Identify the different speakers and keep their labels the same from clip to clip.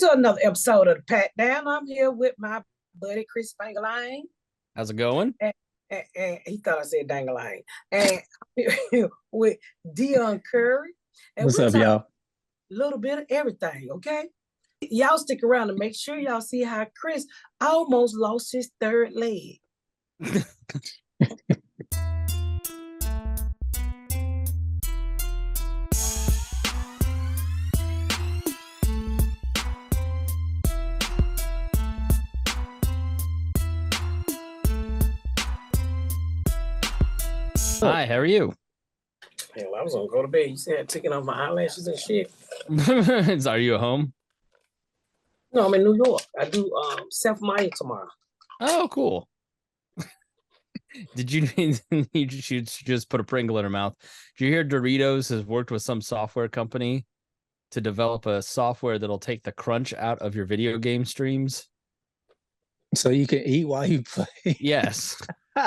Speaker 1: to another episode of the Pat Down. I'm here with my buddy Chris Bangaline.
Speaker 2: How's it going?
Speaker 1: And he thought I said Dangaline. And with Dion Curry. And
Speaker 3: what's up, y'all?
Speaker 1: A little bit of everything, okay? Y'all stick around and make sure y'all see how Chris almost lost his third leg.
Speaker 2: Hi, how are you?
Speaker 1: Hell, I was gonna go to bed. You said taking off my eyelashes and shit.
Speaker 2: Are you at home?
Speaker 1: No, I'm in New York. I do self-mine tomorrow.
Speaker 2: Oh, cool. Did you just put a Pringle in her mouth? Did you hear Doritos has worked with some software company to develop a software that'll take the crunch out of your video game streams?
Speaker 3: So you can eat while you play?
Speaker 2: Yes.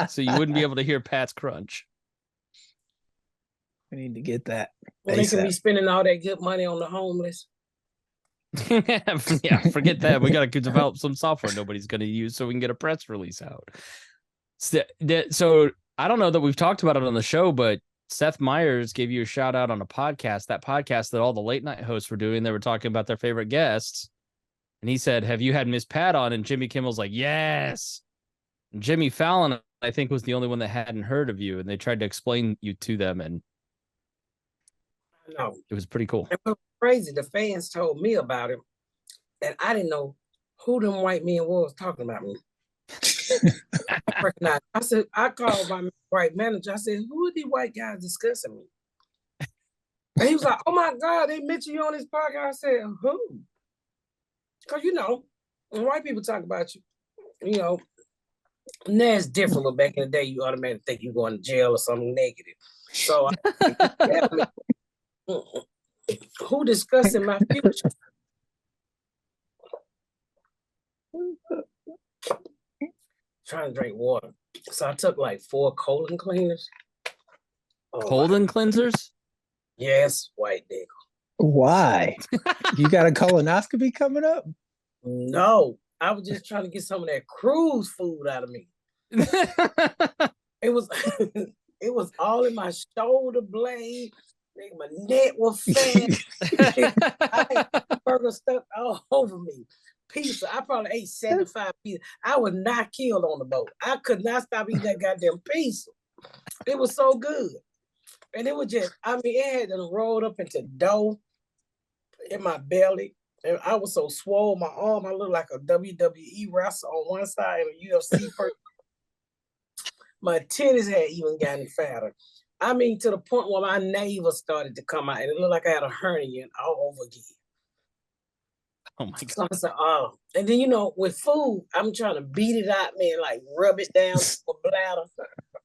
Speaker 2: So you wouldn't be able to hear Pat's crunch.
Speaker 3: I need to get that.
Speaker 1: Well, they can be spending all that good money on the homeless.
Speaker 2: Yeah, forget that. We got to develop some software nobody's going to use so we can get a press release out. So I don't know that we've talked about it on the show, but Seth Meyers gave you a shout out on a podcast, that podcast that all the late night hosts were doing. They were talking about their favorite guests. And he said, "Have you had Miss Pat on?" And Jimmy Kimmel's like, "Yes." And Jimmy Fallon, I think, was the only one that hadn't heard of you. And they tried to explain you to them. And
Speaker 1: no,
Speaker 2: it was pretty cool.
Speaker 1: It was crazy. The fans told me about it, and I didn't know who them white men was talking about me. I said, I called my white manager. I said, "Who are these white guys discussing me?" And he was like, "Oh my God, they mentioned you on this podcast." I said, "Who?" Because when white people talk about you, and that's different. But back in the day, you automatically think you're going to jail or something negative. So, who discussing my future? Trying to drink water. So I took like 4 colon cleaners.
Speaker 2: Colon cleansers?
Speaker 1: Yes, white nigga.
Speaker 3: Why? You got a colonoscopy coming up?
Speaker 1: No, I was just trying to get some of that cruise food out of me. It was it was all in my shoulder blade. My neck was fat. I had burger stuck all over me. Pizza. I probably ate 75 pizza. I was not killed on the boat. I could not stop eating that goddamn pizza. It was so good. And it was just, it had rolled up into dough in my belly. And I was so swole, my arm, I looked like a WWE wrestler on one side and a UFC person. My titties had even gotten fatter. To the point where my navel started to come out and it looked like I had a hernia all over again.
Speaker 2: Oh my God.
Speaker 1: So I said, oh. And then, with food, I'm trying to beat it out, man, like rub it down the bladder.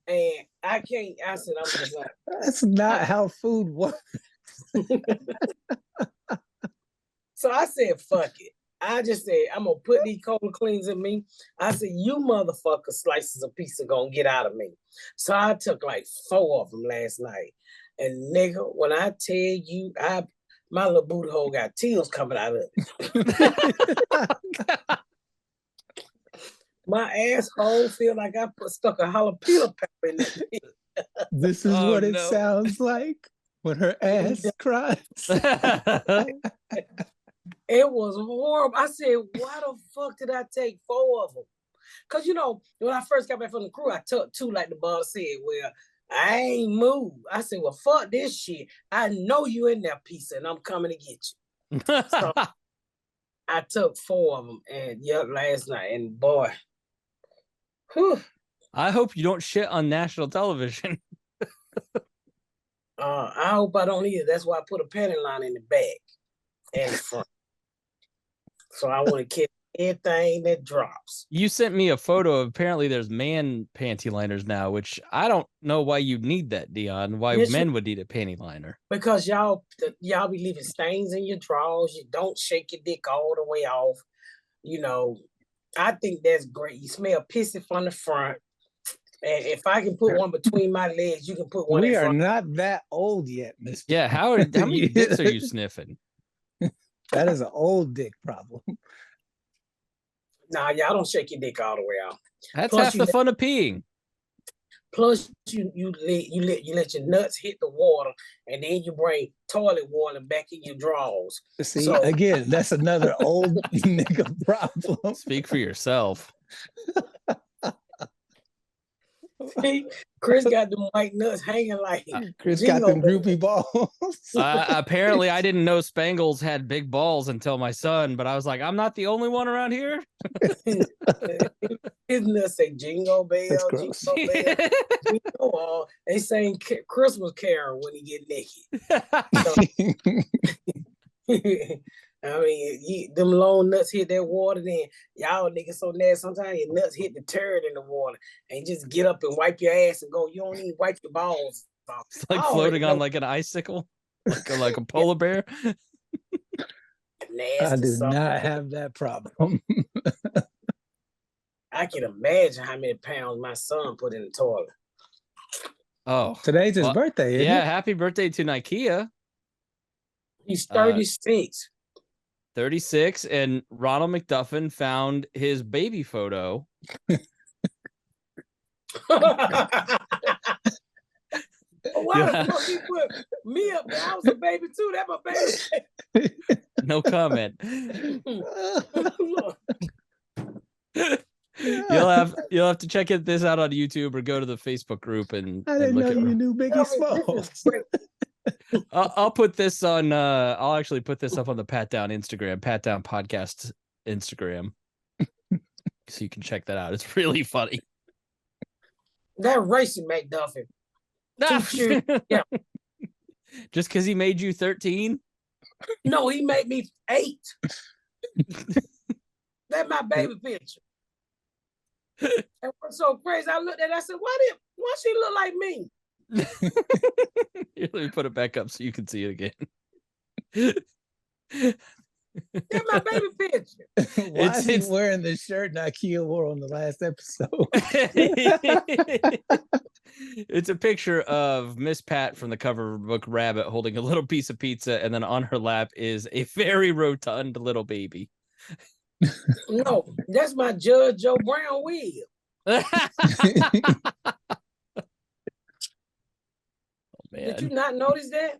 Speaker 1: And I can't, I said, I'm just like.
Speaker 3: That's not how food works.
Speaker 1: So I said, fuck it. I just said, I'm going to put these colon cleans in me. I said, you motherfucker slices of pizza going to get out of me. So I took like 4 of them last night. And nigga, when I tell you, my little booty hole got tears coming out of it. My asshole feel like I stuck a jalapeno pepper in it.
Speaker 3: This is what it sounds like when her ass cries.
Speaker 1: It was horrible. I said, why the fuck did I take 4 of them? Because, when I first got back from the crew, I took 2, like the boss said, well, I ain't moved. I said, well, fuck this shit. I know you in that pizza and I'm coming to get you. So I took 4 of them and last night. And boy, whew.
Speaker 2: I hope you don't shit on national television.
Speaker 1: I hope I don't either. That's why I put a panty line in the back and the front. So I want to catch everything that drops.
Speaker 2: You sent me a photo of, apparently there's man panty liners now, which I don't know why you need that, Dion. Why men would need a panty liner.
Speaker 1: Because y'all be leaving stains in your drawers. You don't shake your dick all the way off. I think that's great. You smell pissy from the front. And if I can put one between my legs, you can put one.
Speaker 3: We are not that old yet, Mr.
Speaker 2: Yeah, how many dicks are you sniffing?
Speaker 3: That is an old dick problem.
Speaker 1: Nah, y'all don't shake your dick all the way out.
Speaker 2: That's
Speaker 1: Plus
Speaker 2: half the fun of peeing.
Speaker 1: Plus, you let your nuts hit the water, and then you bring toilet water back in your drawers.
Speaker 3: See, again, that's another old nigga problem.
Speaker 2: Speak for yourself.
Speaker 1: See, Chris got them white nuts hanging like
Speaker 3: Chris got them droopy balls.
Speaker 2: Apparently, I didn't know Spangles had big balls until my son, but I was like, I'm not the only one around here.
Speaker 1: His nuts say Jingle Bell, Jingle Bell, Jingle All. They sing Christmas Carol when he get naked. So, I mean, them long nuts hit that water, then y'all niggas so nasty. Sometimes your nuts hit the turd in the water, and you just get up and wipe your ass and go. You don't even wipe your balls off.
Speaker 2: It's like floating on like an icicle, like a polar bear.
Speaker 3: I do not have that problem.
Speaker 1: I can imagine how many pounds my son put in the toilet.
Speaker 2: Oh,
Speaker 3: today's his birthday, isn't it?
Speaker 2: Happy birthday to Nikea.
Speaker 1: He's 36.
Speaker 2: 36, and Ronald McDuffin found his baby photo.
Speaker 1: Why the fuck he put me up there? I was a baby too. That's my baby.
Speaker 2: No comment. You'll have to check this out on YouTube or go to the Facebook group and.
Speaker 3: I didn't know you knew Biggie Smalls.
Speaker 2: I'll put this on. I'll actually put this up on the Pat Down Instagram, Pat Down Podcast Instagram, so you can check that out. It's really funny.
Speaker 1: That racing McDuffin. Yeah.
Speaker 2: Just because he made you 13?
Speaker 1: No, he made me 8. That's my baby picture. And what's so crazy? I looked at it, I said, why she look like me?
Speaker 2: Here, let me put it back up so you can see it again.
Speaker 1: That's my baby picture.
Speaker 3: Why is he wearing the shirt Nikea wore on the last episode?
Speaker 2: It's a picture of Miss Pat from the cover of book Rabbit holding a little piece of pizza, and then on her lap is a very rotund little baby.
Speaker 1: No, that's my Judge Joe Brown wig.
Speaker 2: Oh, man.
Speaker 1: Did you not notice that?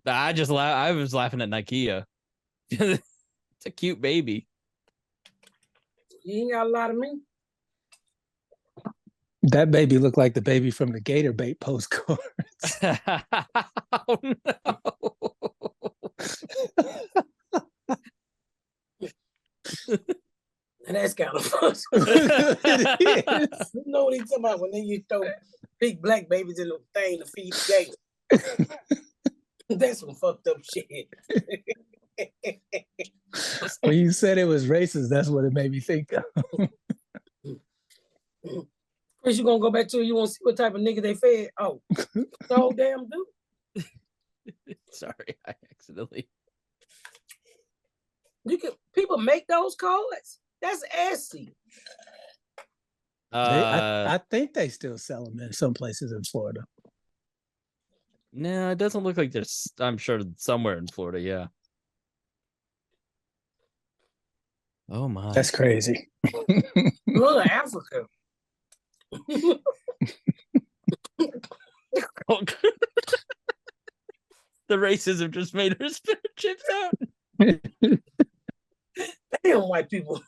Speaker 2: I was laughing at Nikea. It's a cute baby.
Speaker 1: You ain't got a lot of me.
Speaker 3: That baby looked like the baby from the Gator Bait postcards.
Speaker 2: Oh, no.
Speaker 1: And that's kind of fun. You know what he's talking about when you throw big black babies in the thing to feed the gator. That's some fucked up shit.
Speaker 3: When you said it was racist, that's what it made me think of.
Speaker 1: Chris, you gonna go back to it? You want to see what type of nigga they fed? Oh, the whole damn dude.
Speaker 2: Sorry, I accidentally.
Speaker 1: People make those cards. That's assy.
Speaker 3: I think they still sell them in some places in Florida.
Speaker 2: No, it doesn't look like there's. I'm sure somewhere in Florida, yeah. Oh my,
Speaker 3: that's crazy.
Speaker 1: Go to Africa.
Speaker 2: The racism just made her spit her chips out.
Speaker 1: Damn, white people.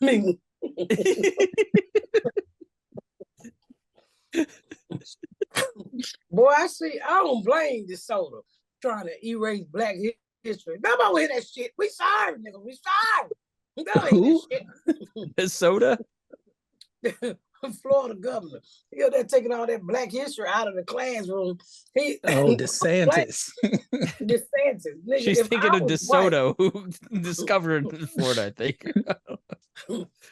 Speaker 1: Boy, I don't blame this soda trying to erase black history. Nobody will hear that shit. We sorry, nigga. We sorry.
Speaker 3: Who?
Speaker 2: This soda?
Speaker 1: Florida governor. They're taking all that black history out of the classroom.
Speaker 3: DeSantis.
Speaker 1: DeSantis. Nigga,
Speaker 2: she's thinking of DeSoto, who discovered Florida, I think.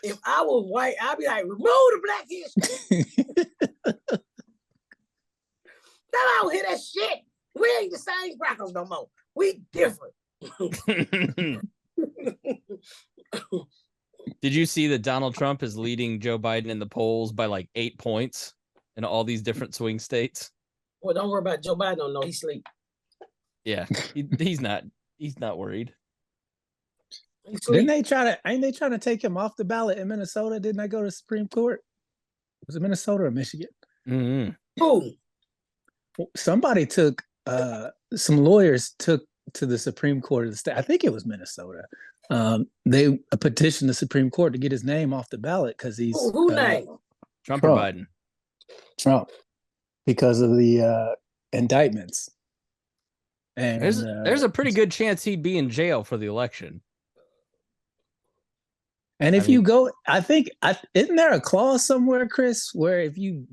Speaker 1: If I was white, I'd be like, remove the black history. I don't hear that shit. We ain't the same crackers no more. We different.
Speaker 2: Did you see that Donald Trump is leading Joe Biden in the polls by like 8 points in all these different swing states?
Speaker 1: Well, don't worry about Joe Biden. Don't know he's asleep.
Speaker 2: Yeah, he's not worried.
Speaker 3: Didn't they try to? Ain't they trying to take him off the ballot in Minnesota? Didn't they go to the Supreme Court? Was it Minnesota or Michigan?
Speaker 2: Mm-hmm.
Speaker 1: Who?
Speaker 3: Somebody took. Some lawyers took to the Supreme Court of the state. I think it was Minnesota. They petitioned the Supreme Court to get his name off the ballot because he's
Speaker 1: who name?
Speaker 2: Trump or Biden?
Speaker 3: Trump, because of the indictments. And
Speaker 2: there's a pretty good chance he'd be in jail for the election.
Speaker 3: And if you go, I think, isn't there a clause somewhere, Chris, where if you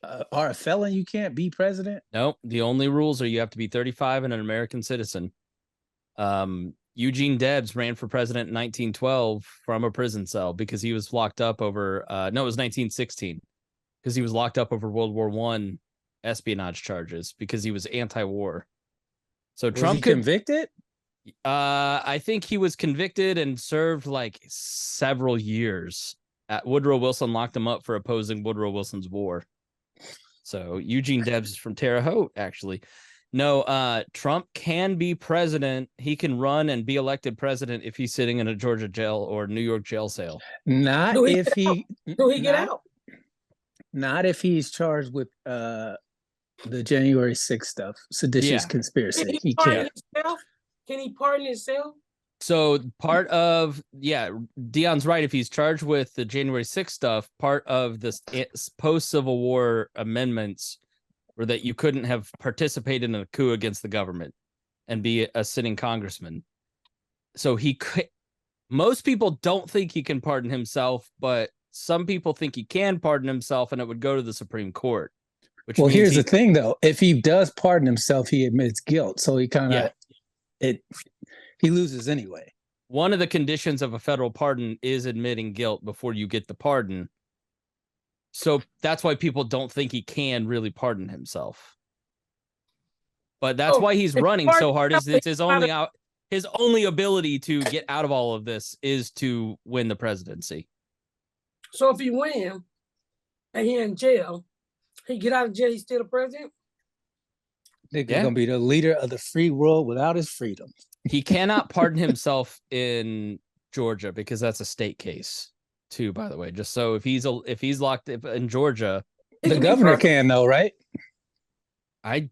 Speaker 3: are a felon, you can't be president?
Speaker 2: Nope. The only rules are you have to be 35 and an American citizen. Eugene Debs ran for president in 1912 from a prison cell because he was locked up over, it was 1916, because he was locked up over World War I espionage charges because he was anti-war. So
Speaker 3: Was
Speaker 2: Trump
Speaker 3: he convicted?
Speaker 2: I think he was convicted and served like several years. Woodrow Wilson locked him up for opposing Woodrow Wilson's war. So Eugene Debs is from Terre Haute, actually. No, Trump can be president. He can run and be elected president if he's sitting in a Georgia jail or New York jail cell.
Speaker 3: Not if he.
Speaker 1: Do he get out?
Speaker 3: Not if he's charged with the January 6th stuff, seditious conspiracy. He can't.
Speaker 1: Can he pardon himself?
Speaker 2: So part of, Dion's right. If he's charged with the January 6th stuff, part of the post-Civil War amendments were that you couldn't have participated in a coup against the government and be a sitting congressman. So he could. Most people don't think he can pardon himself, but some people think he can pardon himself, and it would go to the Supreme Court.
Speaker 3: Well, here's the thing, though. If he does pardon himself, he admits guilt. So he kind of he loses anyway.
Speaker 2: One of the conditions of a federal pardon is admitting guilt before you get the pardon. So that's why people don't think he can really pardon himself. But that's why he's running so hard. Is it's his only ability to get out of all of this is to win the presidency.
Speaker 1: So if he wins and he's in jail, he get out of jail, he's still the president?
Speaker 3: He's gonna be the leader of the free world without his freedom.
Speaker 2: He cannot pardon himself in Georgia because that's a state case too, by the way. Just so if he's locked up in Georgia,
Speaker 3: the governor can though, right?
Speaker 2: I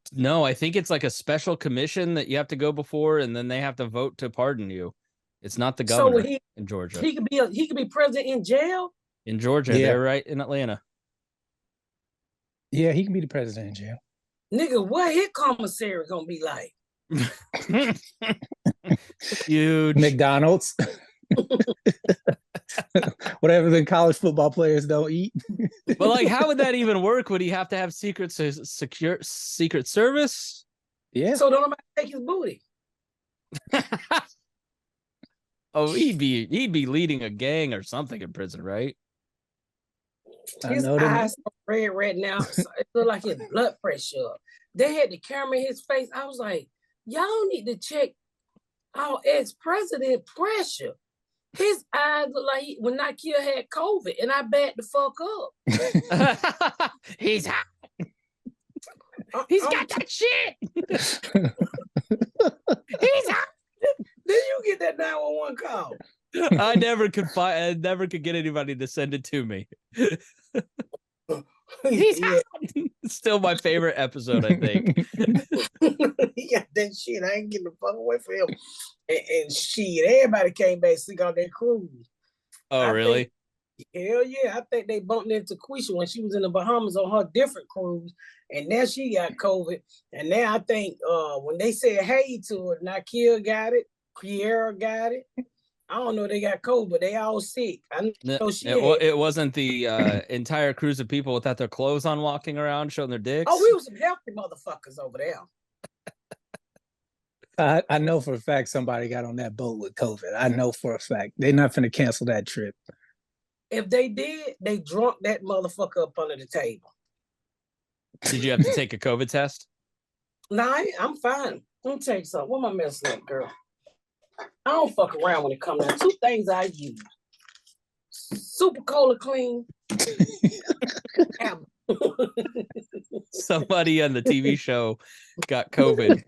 Speaker 2: think it's like a special commission that you have to go before, and then they have to vote to pardon you. It's not the governor in Georgia.
Speaker 1: He could be president in jail?
Speaker 2: In Georgia, they're right in Atlanta.
Speaker 3: Yeah, he can be the president in jail.
Speaker 1: Nigga, what his commissary gonna be like?
Speaker 2: Huge.
Speaker 3: McDonald's. Whatever the college football players don't eat.
Speaker 2: But like, how would that even work? Would he have to have secret service?
Speaker 3: Yeah.
Speaker 1: So don't nobody take his booty.
Speaker 2: Oh, he'd be leading a gang or something in prison, right?
Speaker 1: His eyes are red right now. It looked like his blood pressure. They had the camera in his face. I was like, y'all need to check our ex-president pressure. His eyes look like when Nakia had COVID, and I backed the fuck up.
Speaker 2: He's hot. He's got that shit. He's hot.
Speaker 1: Did you get that 911 call?
Speaker 2: I never could get anybody to send it to me. He's hot. Still my favorite episode, I think.
Speaker 1: He got that shit. I ain't getting the fuck away from him. And shit, everybody came back sick on that cruise.
Speaker 2: Oh, really?
Speaker 1: Hell yeah. I think they bumped into Quisha when she was in the Bahamas on her different cruise. And now she got COVID. And now I think when they said hey to her, Nakia got it, Kiera got it. I don't know if they got COVID, but they all sick. I know
Speaker 2: it wasn't the entire cruise of people without their clothes on walking around showing their dicks.
Speaker 1: Oh, we were some healthy motherfuckers over there.
Speaker 3: I know for a fact somebody got on that boat with COVID. I know for a fact. They're not finna cancel that trip.
Speaker 1: If they did, they drunk that motherfucker up under the table.
Speaker 2: Did you have to take a COVID test?
Speaker 1: Nah, I'm fine. Let me tell you something. What am I messing up, girl? I don't fuck around when it comes to 2 things I use. Super Cola Clean.
Speaker 2: Somebody on the TV show got COVID,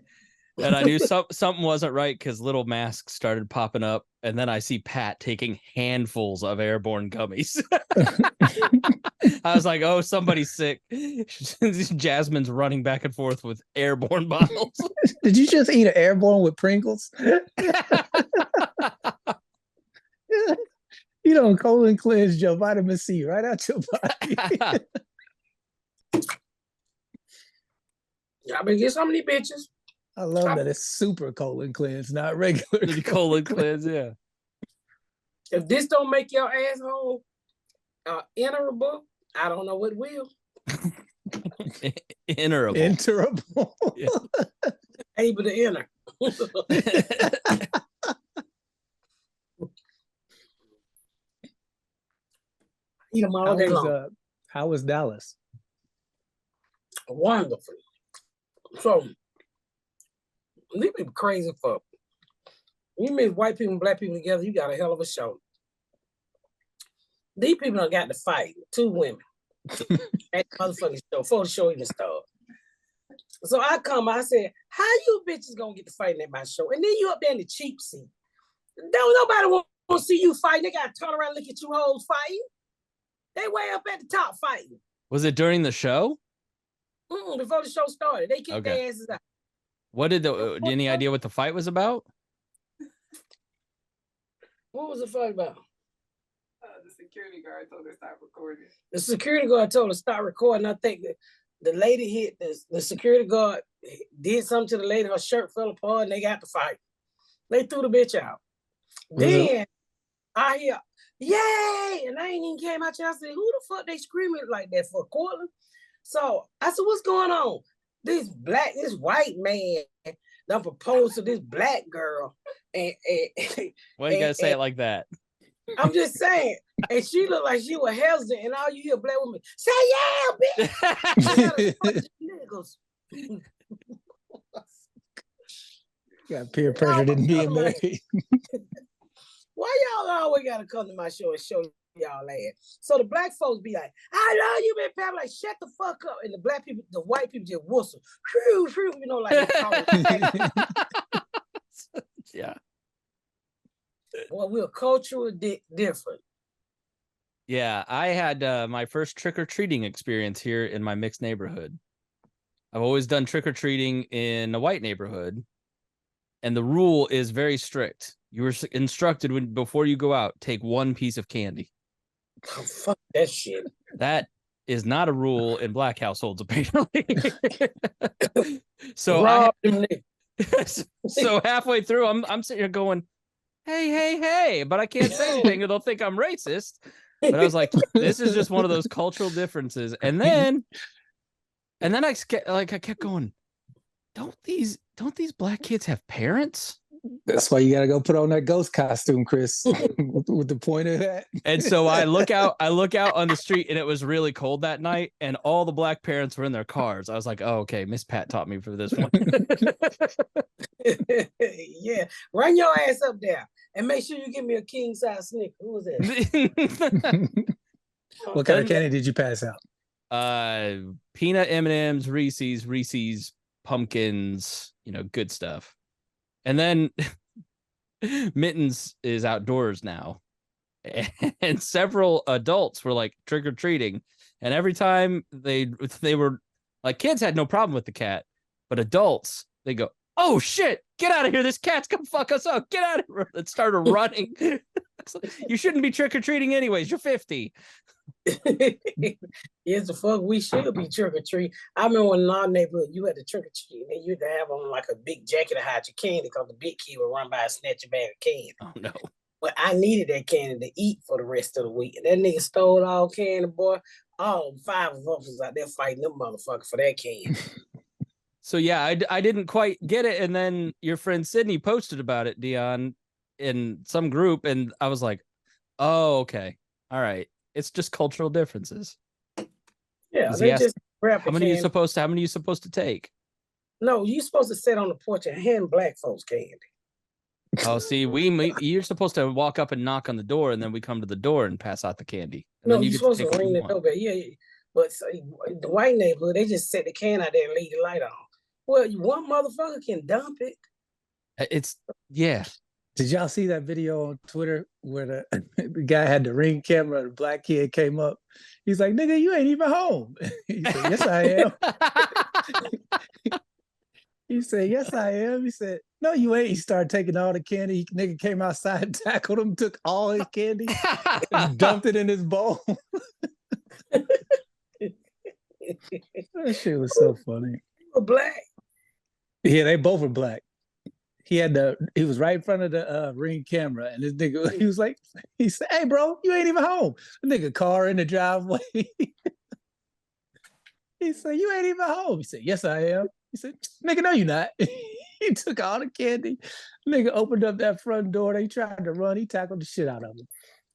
Speaker 2: And I knew something wasn't right because little masks started popping up. And then I see Pat taking handfuls of airborne gummies. I was like, oh, somebody's sick. Jasmine's running back and forth with airborne bottles.
Speaker 3: Did you just eat an airborne with Pringles? You don't colon cleanse your vitamin C right out your body.
Speaker 1: Y'all better get some of these bitches.
Speaker 3: I love that it's super colon cleanse, not regular
Speaker 2: Colon cleanse, yeah.
Speaker 1: If this don't make your asshole enterable, I don't know what will.
Speaker 2: Enterable.
Speaker 3: Enterable.
Speaker 2: Yeah.
Speaker 1: Able to enter. Eat them all day long.
Speaker 3: How was Dallas?
Speaker 1: Wonderful. So, these people crazy fuck. You mix white people and black people together, you got a hell of a show. These people done got to fight. 2 women. At the motherfucking show, before the show even started. So I said, how you bitches gonna get to fighting at my show? And then you up there in the cheap seat. Don't nobody want to see you fighting. They gotta turn around and look at you hoes fighting. They way up at the top fighting.
Speaker 2: Was it during the show?
Speaker 1: Before the show started. They kicked their asses out.
Speaker 2: What did any idea what the fight was about?
Speaker 1: What was the fight about?
Speaker 4: The security guard told her to stop recording.
Speaker 1: The security guard told her to stop recording. I think the lady hit the security guard, did something to the lady. Her shirt fell apart and they got to fight. They threw the bitch out. Then I hear, yay! And I ain't even came out here. I said, who the fuck they screaming like that for, Cortland? So I said, what's going on? This white man done proposed to this black girl. And
Speaker 2: Why you gotta say it like that?
Speaker 1: I'm just saying. And she looked like she was hesitant, and all you hear black women say, yeah, bitch.
Speaker 3: Got peer pressure than being married.
Speaker 1: Why y'all always gotta come to my show and show y'all ass? So the black folks be like, I love you, man, Pat. Like, shut the fuck up. And the black people, the white people just whistle. You know, like
Speaker 2: yeah.
Speaker 1: Well, we're culturally different.
Speaker 2: Yeah, I had my first trick-or-treating experience here in my mixed neighborhood. I've always done trick-or-treating in a white neighborhood, and the rule is very strict. You were instructed before you go out, take 1 piece of candy.
Speaker 1: Oh, fuck that shit.
Speaker 2: That is not a rule in black households, apparently. So so halfway through, I'm sitting here going, hey, but I can't say anything or they'll think I'm racist. But I was like, this is just one of those cultural differences. And then I kept going, don't these black kids have parents?
Speaker 3: That's why you gotta go put on that ghost costume, Chris, with the pointed hat.
Speaker 2: And so I look out on the street, and it was really cold that night, and all the black parents were in their cars. I was like, oh, okay, Miss Pat taught me for this one.
Speaker 1: Yeah, run your ass up there and make sure you give me a king size Snicker. Who was that?
Speaker 3: What kind of candy did you pass out?
Speaker 2: Peanut M&Ms, Reese's, pumpkins, good stuff. And then Mittens is outdoors now, and several adults were like trick-or-treating, and every time they were like, kids had no problem with the cat, but adults, they go, oh shit, get out of here, this cat's gonna fuck us up, get out of here, and started running. You shouldn't be trick-or-treating anyways, you're 50.
Speaker 1: Yes, the fuck, we should be trick-or-treat. I remember in our neighborhood, you had to trick-or-treat, and you had to have on like a big jacket to hide your candy, because the big kid would run by and snatch your bag of candy.
Speaker 2: Oh no.
Speaker 1: But I needed that candy to eat for the rest of the week. And that nigga stole all candy, boy. All 5 of us was out there fighting them motherfuckers for that candy.
Speaker 2: So yeah, I didn't quite get it, and then your friend Sydney posted about it, Dion, in some group, and I was like, oh, okay, all right, it's just cultural differences.
Speaker 1: Yeah, they just grab
Speaker 2: how many are you supposed to take?
Speaker 1: No, you're supposed to sit on the porch and hand black folks candy.
Speaker 2: Oh, see, you're supposed to walk up and knock on the door, and then we come to the door and pass out the candy. And
Speaker 1: no, you're supposed to ring the doorbell. Yeah. But the white neighborhood, they just set the can out there and leave the light on. Well, one motherfucker can dump it.
Speaker 2: It's yeah.
Speaker 3: Did y'all see that video on Twitter where the guy had the Ring camera, the black kid came up? He's like, nigga, you ain't even home. He said, yes, I am. He said, yes, I am. He said, no, you ain't. He started taking all the candy. Nigga came outside and tackled him, took all his candy, and dumped it in his bowl. That shit was so funny.
Speaker 1: Black.
Speaker 3: Yeah, they both were black. He was right in front of the Ring camera, and this nigga, he said, hey, bro, you ain't even home. The nigga car in the driveway. He said, you ain't even home. He said, yes, I am. He said, nigga, no, you not. He took all the candy. Nigga opened up that front door. They tried to run. He tackled the shit out of him.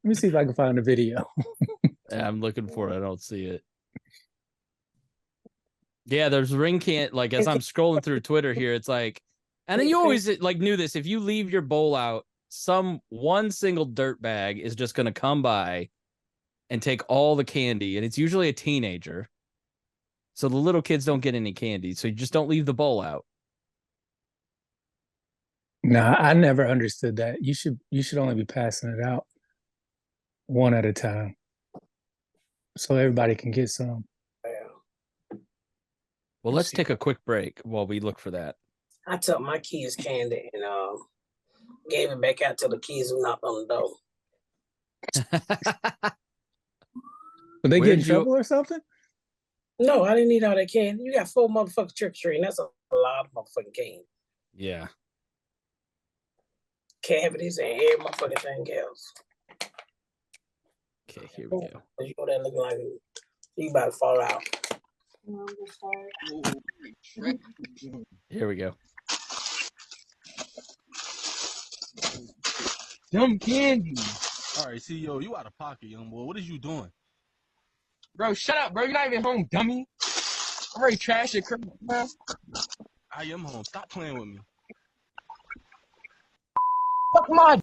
Speaker 3: Let me see if I can find the video.
Speaker 2: Yeah, I'm looking for it. I don't see it. Yeah, there's Ring can't, like, as I'm scrolling through Twitter here, it's like, and then you always like knew this. If you leave your bowl out, one single dirt bag is just going to come by and take all the candy. And it's usually a teenager. So the little kids don't get any candy. So you just don't leave the bowl out.
Speaker 3: Nah, I never understood that. You should only be passing it out one at a time, so everybody can get some.
Speaker 2: Well, let's take a quick break while we look for that.
Speaker 1: I took my kids candy and gave it back out to the kids who knocked on the door.
Speaker 3: But they get in trouble or something?
Speaker 1: No, I didn't need all that candy. You got 4 motherfucking trick-or-treating. That's a lot of motherfucking candy.
Speaker 2: Yeah.
Speaker 1: Cavities and every motherfucking thing else.
Speaker 2: Okay, here we go.
Speaker 1: You know that looking like you about to fall out.
Speaker 2: Here we go.
Speaker 5: Dumb candy. All right, CEO, you out of pocket, young boy. What is you doing?
Speaker 6: Bro, shut up, bro. You're not even home, dummy. I already trashed your crib, man.
Speaker 5: I am home. Stop playing with me.
Speaker 6: Fuck my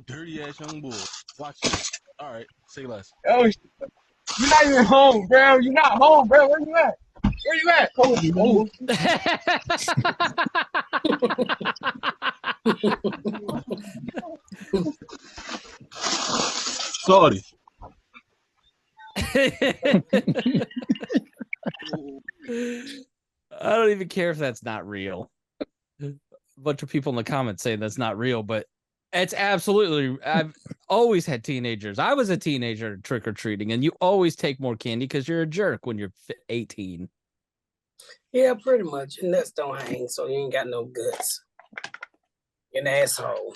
Speaker 5: Dirty ass young boy. Watch this. All right, say less.
Speaker 6: Oh, you're not even home, bro. You're not home, bro. Where you at? Where you at? Oh.
Speaker 5: Sorry.
Speaker 2: I don't even care if that's not real. A bunch of people in the comments saying that's not real, but it's absolutely. I've always had teenagers. I was a teenager trick-or-treating, and you always take more candy because you're a jerk when you're 18.
Speaker 1: Yeah, pretty much. Your nuts don't hang, so you ain't got no guts. You're an asshole.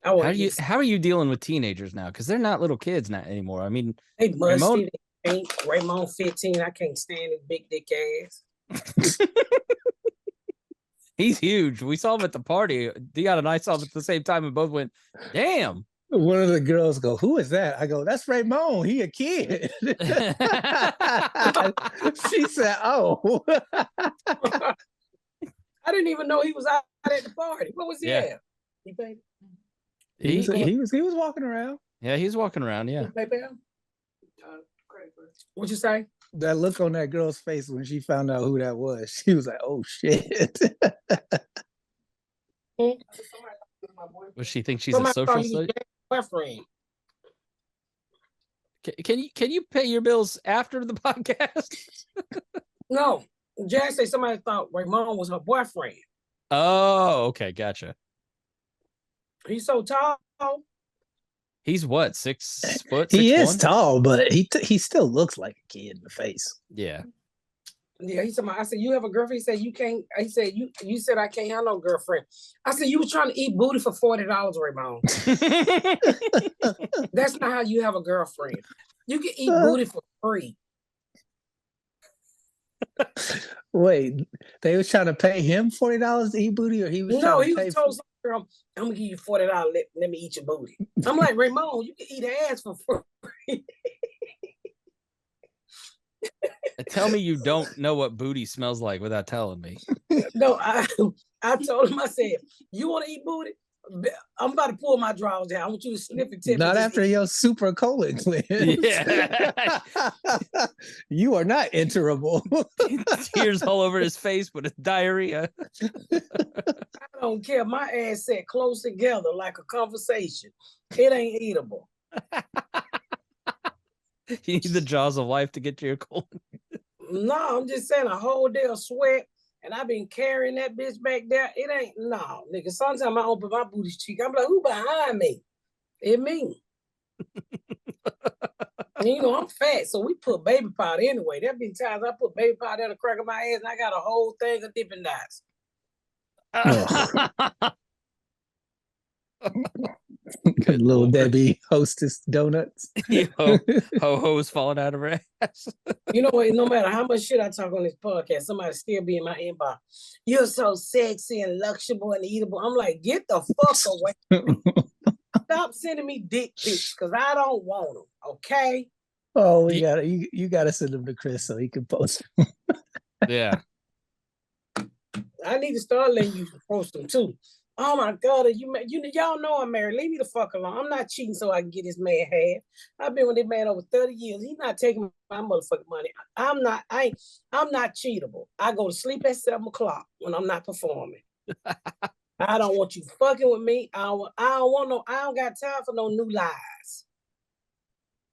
Speaker 2: How are you dealing with teenagers now? Because they're not little kids now anymore. I mean,
Speaker 1: they musty. They pink. Raymond 15. I can't stand his big dick ass.
Speaker 2: He's huge. We saw him at the party. Dion and I saw him at the same time and both went, damn.
Speaker 3: One of the girls go, who is that? I go, that's Raymond. He a kid. She said, oh.
Speaker 1: I didn't even know he was out at the party. What was he at? He paid.
Speaker 3: He was walking around.
Speaker 2: Yeah, he's walking around. Yeah.
Speaker 1: What'd you say?
Speaker 3: That look on that girl's face when she found out who that was. She was like, "Oh shit."
Speaker 2: Does she think she's a social study?
Speaker 1: Boyfriend.
Speaker 2: Can you pay your bills after the podcast?
Speaker 1: No, Jazz say somebody thought Raymond was her boyfriend.
Speaker 2: Oh, okay, gotcha.
Speaker 1: He's so tall.
Speaker 2: He's what, 6 foot?
Speaker 3: He
Speaker 2: 6'1"?
Speaker 3: is tall, but he still looks like a kid in the face.
Speaker 2: Yeah.
Speaker 1: Yeah, he said, I said, you have a girlfriend? He said, you can't. He said, you said I can't have no girlfriend. I said, you was trying to eat booty for $40, Raymond. That's not how you have a girlfriend. You can eat booty for free.
Speaker 3: Wait, they was trying to pay him $40 to eat booty, or he was
Speaker 1: no,
Speaker 3: trying
Speaker 1: he
Speaker 3: to pay
Speaker 1: was told some girl, I'm gonna give you $40. Let me eat your booty. I'm like, Raymond, you can eat ass for free.
Speaker 2: Tell me you don't know what booty smells like without telling me.
Speaker 1: No, I told him, I said, you want to eat booty? I'm about to pull my drawers down. I want you to sniff and tell me.
Speaker 3: Not
Speaker 1: this
Speaker 3: after your super colon cleanse.
Speaker 2: Yeah.
Speaker 3: You are not enterable.
Speaker 2: Tears all over his face, but it's diarrhea.
Speaker 1: I don't care. My ass sat close together like a conversation. It ain't eatable.
Speaker 2: You need the jaws of life to get to your colon.
Speaker 1: No, I'm just saying a whole day of sweat, and I've been carrying that bitch back there. It ain't no, nigga. Sometimes I open my booty cheek. I'm like, who behind me? It me. And, you know, I'm fat, so we put baby powder anyway. There been times I put baby powder in the crack of my ass, and I got a whole thing of Dippin' Dots.
Speaker 3: Good little Debbie Hostess donuts.
Speaker 2: Ho-ho's falling out of her ass.
Speaker 1: You know what? No matter how much shit I talk on this podcast, somebody still be in my inbox. You're so sexy and luxuriable and eatable. I'm like, get the fuck away. Stop sending me dick pics because I don't want them. Okay.
Speaker 3: Oh, you gotta send them to Chris so he can post them.
Speaker 2: Yeah.
Speaker 1: I need to start letting you post them too. Oh my God, y'all know I'm married. Leave me the fuck alone. I'm not cheating so I can get this man half. I've been with this man over 30 years. He's not taking my motherfucking money. I'm not cheatable. I go to sleep at 7:00 when I'm not performing. I don't want you fucking with me. I don't got time for no new lies.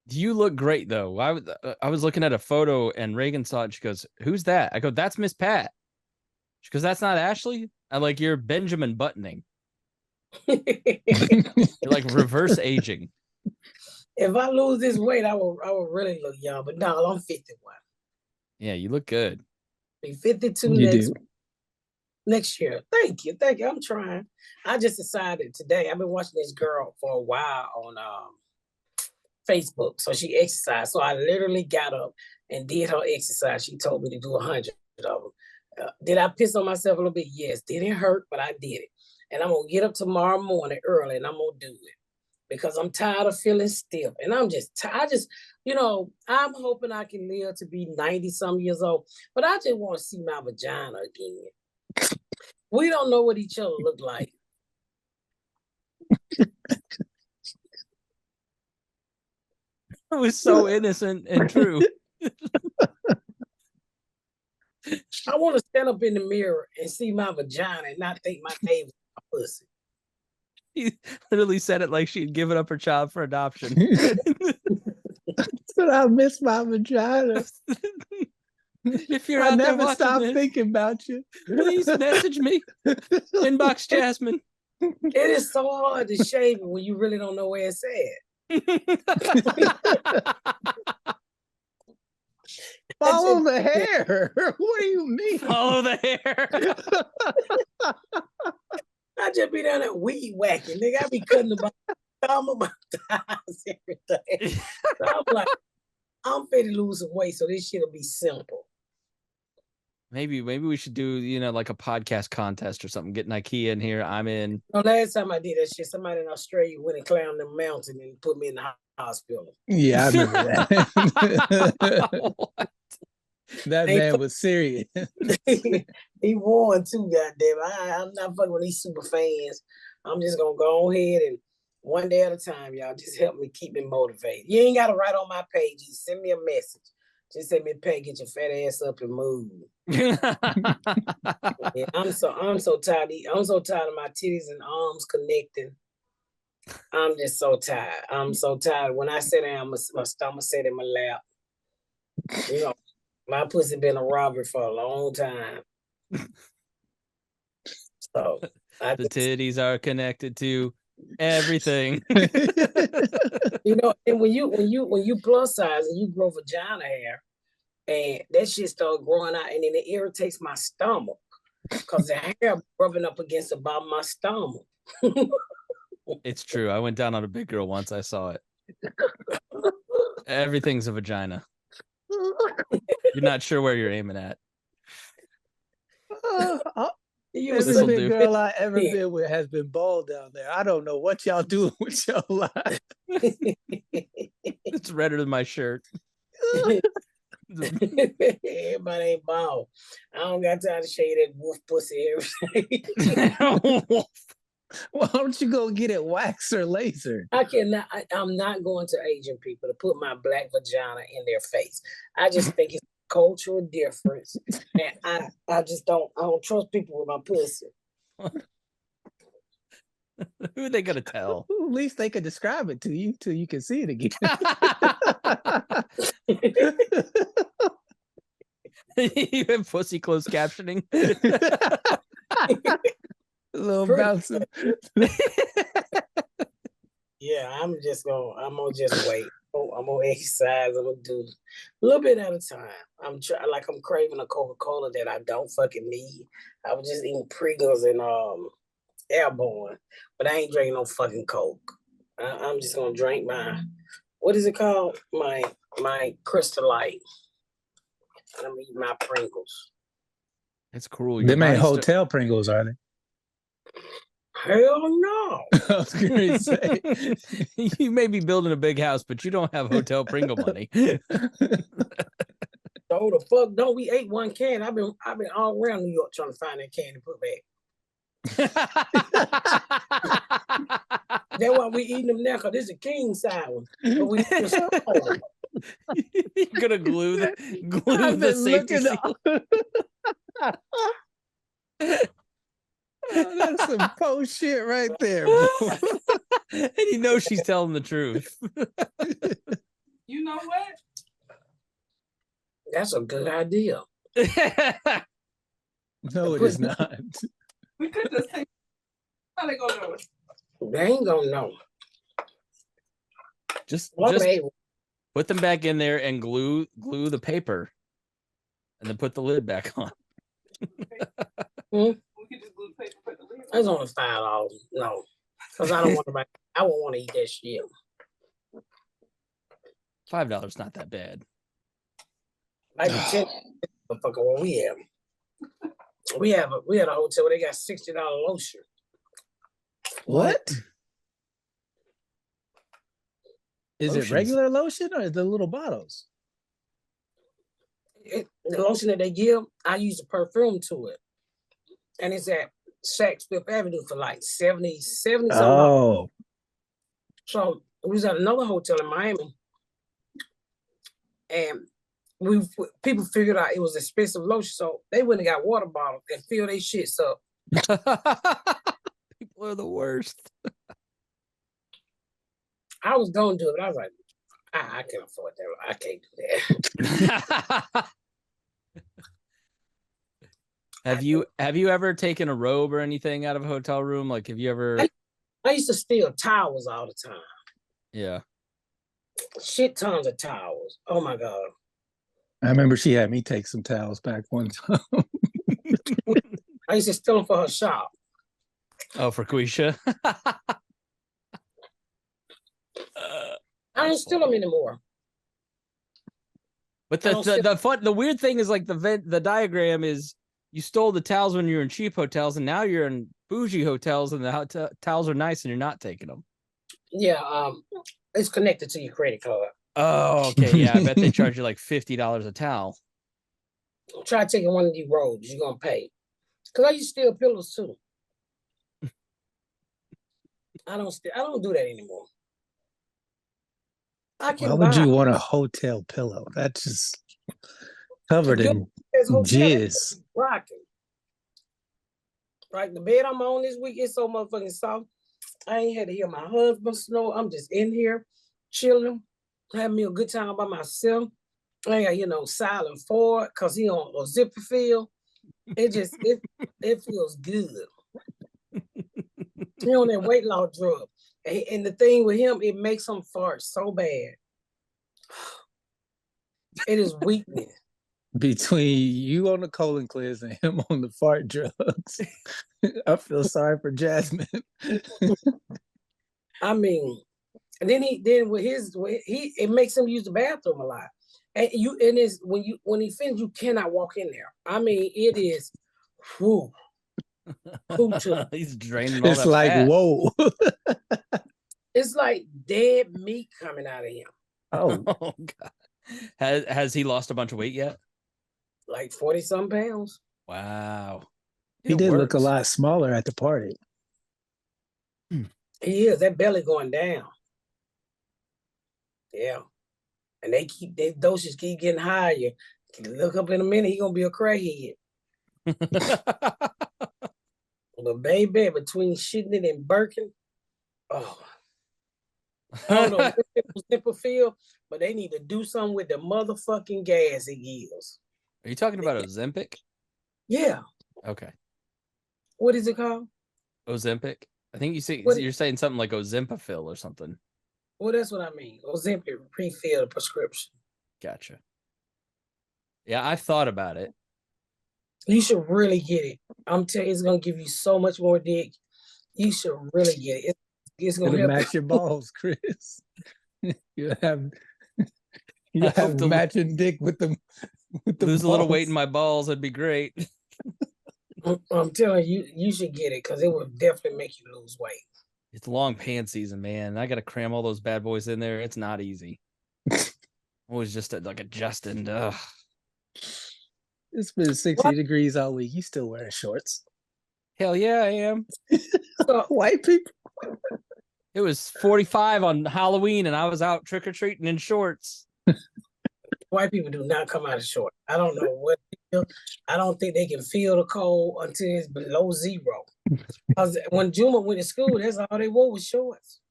Speaker 2: You look great though. I was looking at a photo and Reagan saw it. She goes, "Who's that?" I go, "That's Miss Pat." She goes, "That's not Ashley." I like, "You're Benjamin Buttoning." You're like reverse aging.
Speaker 1: If I lose this weight, I will really look young. But no, I'm 51.
Speaker 2: Yeah, you look good.
Speaker 1: Be 52
Speaker 3: You
Speaker 1: next year. Thank you. I'm trying. I just decided today. I've been watching this girl for a while on Facebook. So she exercised. So I literally got up and did her exercise. She told me to do 100 of them. Did I piss on myself a little bit? Yes. Did it hurt? But I did it. And I'm going to get up tomorrow morning early and I'm going to do it because I'm tired of feeling stiff. And I'm just tired. I'm hoping I can live to be 90 some years old, but I just want to see my vagina again. We don't know what each other look like.
Speaker 2: It was so innocent and true.
Speaker 1: I want to stand up in the mirror and see my vagina and not think my neighbor's my pussy.
Speaker 2: She literally said it like she'd given up her child for adoption.
Speaker 3: But I miss my vagina.
Speaker 2: If you're
Speaker 3: I
Speaker 2: out there
Speaker 3: never
Speaker 2: watching
Speaker 3: stop
Speaker 2: this,
Speaker 3: thinking about you.
Speaker 2: please message me. Inbox Jasmine.
Speaker 1: It is so hard to shave it when you really don't know where it's at.
Speaker 3: Follow the hair. What do you mean?
Speaker 2: Follow the hair.
Speaker 1: I just be down there weed whacking. Nigga, I be cutting about thumb of my thighs every day. So I'm like, I'm fit to lose some weight, so this shit'll be simple.
Speaker 2: Maybe we should do, like a podcast contest or something. Get IKEA in here. I'm in.
Speaker 1: No, last time I did that shit, somebody in Australia went and climbed the mountain and put me in the hospital.
Speaker 3: Yeah, I remember that. That man was serious.
Speaker 1: He won too, goddamn. I'm not fucking with these super fans. I'm just gonna go ahead and one day at a time, y'all. Just help me keep me motivated. You ain't gotta write on my page. Just send me a message. Just send me a page, get your fat ass up and move. Yeah, I'm so tired. I'm so tired of my titties and arms connecting. I'm just so tired. I'm so tired. When I sit down, my stomach sat in my lap. My pussy been a robber for a long time. So
Speaker 2: the titties are connected to everything.
Speaker 1: And when you plus size and you grow vagina hair, and that shit start growing out, and then it irritates my stomach because the hair rubbing up against the bottom of my stomach.
Speaker 2: It's true. I went down on a big girl once. I saw it. Everything's a vagina. You're not sure where you're aiming at.
Speaker 3: Every big girl I ever been with has been bald down there. I don't know what y'all doing with your life.
Speaker 2: It's redder than my shirt.
Speaker 1: Everybody ain't bald. I don't got time to shave that wolf pussy every day.
Speaker 3: Why don't you go get it waxed or lasered?
Speaker 1: I'm not going to Asian people to put my black vagina in their face. I just think it's a cultural difference. And I don't trust people with my pussy.
Speaker 2: Who are they gonna tell?
Speaker 3: At least they could describe it to you till you can see it again.
Speaker 2: You have pussy closed captioning.
Speaker 3: A little
Speaker 1: Pretty-
Speaker 3: bouncing.
Speaker 1: Yeah, I'm gonna just wait. I'm gonna exercise. I'm gonna do a little bit at a time. I'm craving a Coca-Cola that I don't fucking need. I was just eating Pringles and Airborne, but I ain't drinking no fucking Coke. I'm just gonna drink my, what is it called? My Crystal Light. I'm gonna eat my Pringles.
Speaker 2: It's cruel.
Speaker 3: Them ain't hotel Pringles, are they?
Speaker 1: Hell no.
Speaker 3: I was gonna say.
Speaker 2: You may be building a big house, but you don't have hotel Pringle money.
Speaker 1: So the fuck don't we ate one can? I've been all around New York trying to find that can to put back. That's why we eating them now, cause this is a king size one. But we just
Speaker 2: You're gonna glue
Speaker 3: I've
Speaker 2: the
Speaker 3: been
Speaker 2: safety
Speaker 3: looking
Speaker 2: seal.
Speaker 3: Oh, that's some post shit right there, bro.
Speaker 2: And you know she's telling the truth.
Speaker 4: You know what?
Speaker 1: that's a good idea.
Speaker 3: No, it is not.
Speaker 4: We could just say, how they gonna know it?
Speaker 1: They ain't gonna know.
Speaker 2: just
Speaker 1: Well, maybe.
Speaker 2: put them back in there and glue the paper, and then put the lid back on.
Speaker 4: We could just glue the paper, put the lid on.
Speaker 1: That's only $5. No, because I don't want to. I won't want to eat that shit.
Speaker 2: $5 not that bad.
Speaker 1: Like the 10 motherfucker where we have. We had a hotel where they got $60 lotion.
Speaker 3: What? Is
Speaker 2: Lotions.
Speaker 3: it regular lotion or the little bottles?
Speaker 1: The lotion that they give, I use a perfume to it. And it's at Saks Fifth Avenue for like 70 something.
Speaker 3: Oh,
Speaker 1: So we was at another hotel in Miami. And people figured out it was expensive lotion. So they went and got water bottles and filled their shits up.
Speaker 2: People are the worst.
Speaker 1: I was going to do it, but I was like, I can't afford that. I can't do that.
Speaker 2: Have you ever taken a robe or anything out of a hotel room? Like, have you ever?
Speaker 1: I used to steal towels all the time.
Speaker 2: Yeah.
Speaker 1: Shit tons of towels. Oh my God.
Speaker 3: I remember she had me take some towels back one time.
Speaker 1: I used to steal them for her shop.
Speaker 2: Oh, for Quisha.
Speaker 1: I don't steal them anymore.
Speaker 2: But
Speaker 1: I don't steal-
Speaker 2: the weird thing is, like, the diagram is you stole the towels when you were in cheap hotels, and now you're in bougie hotels, and the towels are nice, and you're not taking them.
Speaker 1: Yeah, it's connected to your credit card.
Speaker 2: Oh, okay. Yeah, I bet they charge you like $50 a towel.
Speaker 1: Try taking one of these robes, you're gonna pay. Cause I used to steal pillows too. I don't do that anymore. I
Speaker 3: Why
Speaker 1: can
Speaker 3: would
Speaker 1: buy.
Speaker 3: you want a hotel pillow? That's just covered in
Speaker 1: There's hotel
Speaker 3: jizz.
Speaker 1: rocking. Like the bed I'm on this week, it's so motherfucking soft. I ain't had to hear my husband snore. I'm just in here chilling, having me a good time by myself. I ain't got, silent Ford, cause he on a zipper feel. It feels good. He on that weight loss drug. And the thing with him, it makes him fart so bad. It is weakness.
Speaker 3: Between you on the colon cleanse and him on the fart drugs, I feel sorry for Jasmine.
Speaker 1: I mean, and then it makes him use the bathroom a lot. And when he finishes, you cannot walk in there. I mean, it is whew.
Speaker 2: He's draining all
Speaker 3: It's
Speaker 2: that
Speaker 3: like,
Speaker 2: fat.
Speaker 3: whoa.
Speaker 1: It's like dead meat coming out of him.
Speaker 3: Oh,
Speaker 2: Oh God. Has he lost a bunch of weight yet?
Speaker 1: Like 40-some pounds.
Speaker 2: Wow.
Speaker 3: he
Speaker 2: It
Speaker 3: did look a
Speaker 2: works.
Speaker 3: lot smaller at the party.
Speaker 1: He is. That belly going down. Yeah. And their doses keep getting higher. Look up in a minute, he gonna be a crackhead. But baby, between shitting it and Birkin, oh, I don't know what simple feel, but they need to do something with the motherfucking gas it gives.
Speaker 2: Are you talking about Ozempic?
Speaker 1: Yeah.
Speaker 2: Okay.
Speaker 1: What is it called?
Speaker 2: Ozempic. I think you're saying something like Ozempafil or something.
Speaker 1: Well, that's what I mean. Ozempic pre-filled prescription.
Speaker 2: Gotcha. Yeah, I've thought about it.
Speaker 1: You should really get it. I'm telling you, it's gonna give you so much more dick. You should really get it. It's gonna help
Speaker 3: match your balls, Chris. you have matching dick with the
Speaker 2: lose a little weight in my balls. That'd be great.
Speaker 1: I'm telling you, you should get it because it will definitely make you lose weight.
Speaker 2: It's long pant season, man. I got to cram all those bad boys in there. It's not easy. Always just like adjusting. Ugh.
Speaker 3: It's been 60 degrees all week. You still wearing shorts?
Speaker 2: Hell yeah, I am.
Speaker 3: White people.
Speaker 2: It was 45 on Halloween, and I was out trick or treating in shorts.
Speaker 1: White people do not come out of shorts. I don't know what. I don't think they can feel the cold until it's below zero. Because when Juma went to school, that's all they wore was shorts.